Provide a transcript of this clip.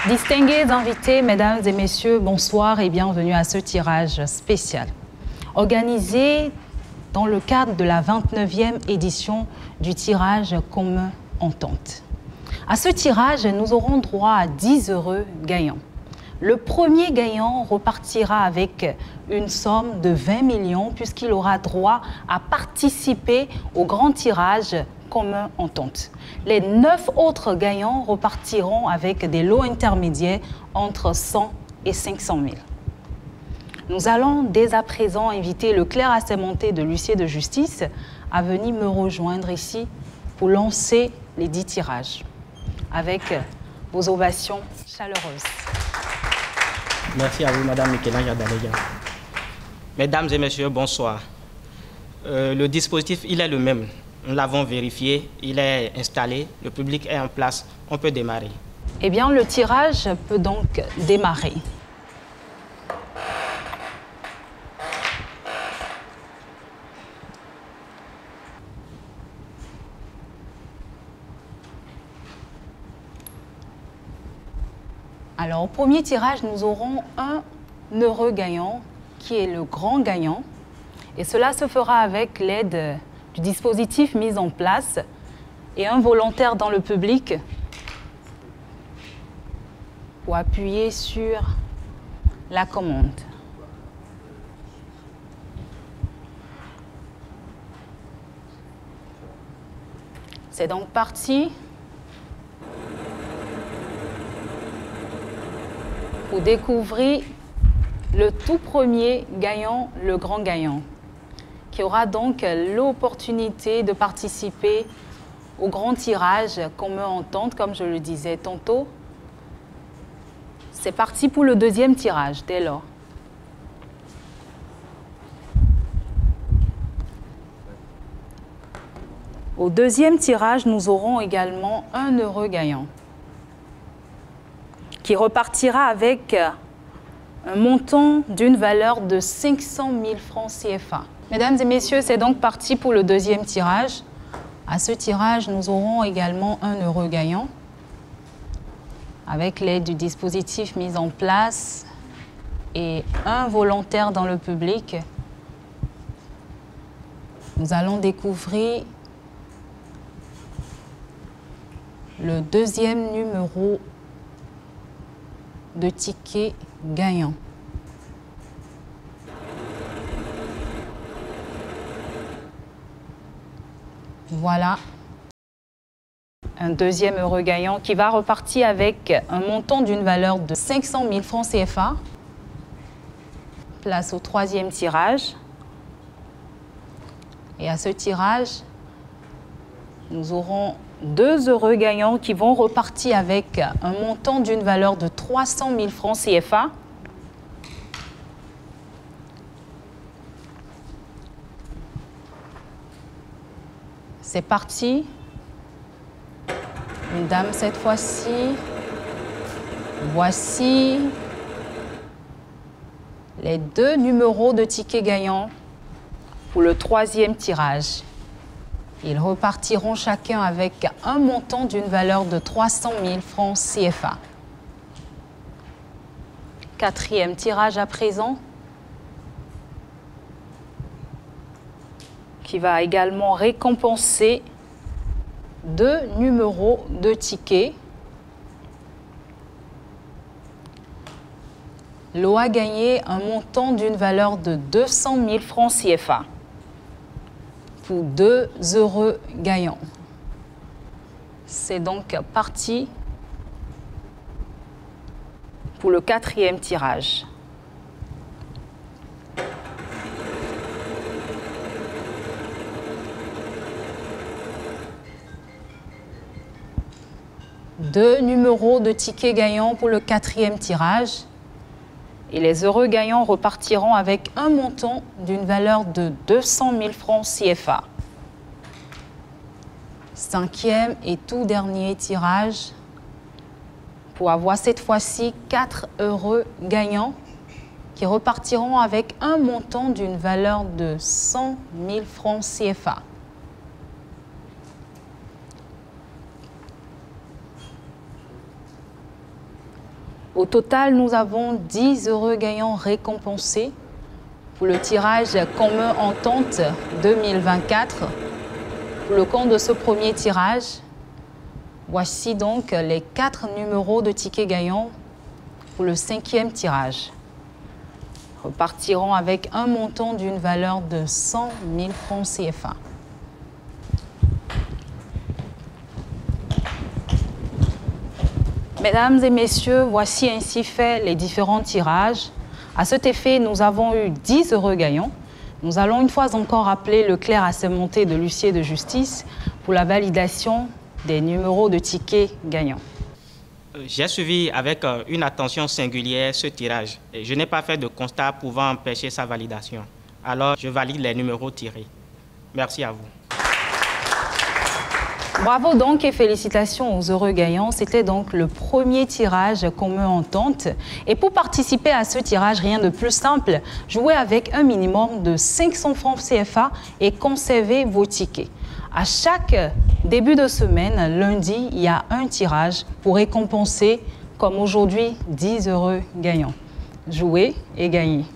Distingués invités, mesdames et messieurs, bonsoir et bienvenue à ce tirage spécial. Organisé dans le cadre de la 29e édition du tirage commun Entente. À ce tirage, nous aurons droit à 10 heureux gagnants. Le premier gagnant repartira avec une somme de 20 millions puisqu'il aura droit à participer au grand tirage commun Entente. Les 9 autres gagnants repartiront avec des lots intermédiaires entre 100 et 500 000. Nous allons dès à présent inviter le clerc assermenté de l'huissier de justice à venir me rejoindre ici pour lancer les 10 tirages avec vos ovations chaleureuses. Merci à vous, Madame Michel-Ange Adalega. Mesdames et messieurs, bonsoir. Le dispositif, il est le même. Nous l'avons vérifié, il est installé, le public est en place, on peut démarrer. Eh bien, le tirage peut donc démarrer. Alors, au premier tirage, nous aurons un heureux gagnant qui est le grand gagnant. Et cela se fera avec l'aide du dispositif mis en place et un volontaire dans le public pour appuyer sur la commande. C'est donc parti pour découvrir le tout premier gagnant, le grand gagnant, qui aura donc l'opportunité de participer au grand tirage commun Entente, comme je le disais tantôt. C'est parti pour le deuxième tirage, dès lors. Au deuxième tirage, nous aurons également un heureux gagnant qui repartira avec un montant d'une valeur de 500 000 francs CFA. Mesdames et messieurs, c'est donc parti pour le deuxième tirage. À ce tirage, nous aurons également un heureux gagnant avec l'aide du dispositif mis en place et un volontaire dans le public. Nous allons découvrir le deuxième numéro de ticket gagnant. Voilà un deuxième heureux gagnant qui va repartir avec un montant d'une valeur de 500 000 francs CFA. Place au troisième tirage. Et à ce tirage, nous aurons 2 heureux gagnants qui vont repartir avec un montant d'une valeur de 300 000 francs CFA. C'est parti. Une dame cette fois-ci. Voici les 2 numéros de tickets gagnants pour le troisième tirage. Ils repartiront chacun avec un montant d'une valeur de 300 000 francs CFA. Quatrième tirage à présent, qui va également récompenser 2 numéros de tickets. Lot a gagné un montant d'une valeur de 200 000 francs CFA. Pour 2 heureux gagnants. C'est donc parti pour le quatrième tirage. Deux numéros de tickets gagnants pour le quatrième tirage. Et les heureux gagnants repartiront avec un montant d'une valeur de 200 000 francs CFA. Cinquième et tout dernier tirage pour avoir cette fois-ci 4 heureux gagnants qui repartiront avec un montant d'une valeur de 100 000 francs CFA. Au total, nous avons 10 heureux gagnants récompensés pour le tirage commun Entente 2024. Pour le compte de ce premier tirage, voici donc les 4 numéros de tickets gagnants pour le 5e tirage. Repartiront avec un montant d'une valeur de 100 000 francs CFA. Mesdames et messieurs, voici ainsi fait les différents tirages. À cet effet, nous avons eu 10 heureux gagnants. Nous allons une fois encore appeler le clerc assermenté de l'huissier de justice pour la validation des numéros de tickets gagnants. J'ai suivi avec une attention singulière ce tirage et je n'ai pas fait de constat pouvant empêcher sa validation. Alors, je valide les numéros tirés. Merci à vous. Bravo donc et félicitations aux heureux gagnants. C'était donc le premier tirage commun Entente. Et pour participer à ce tirage, rien de plus simple, jouez avec un minimum de 500 francs CFA et conservez vos tickets. À chaque début de semaine, lundi, il y a un tirage pour récompenser, comme aujourd'hui, 10 heureux gagnants. Jouez et gagnez.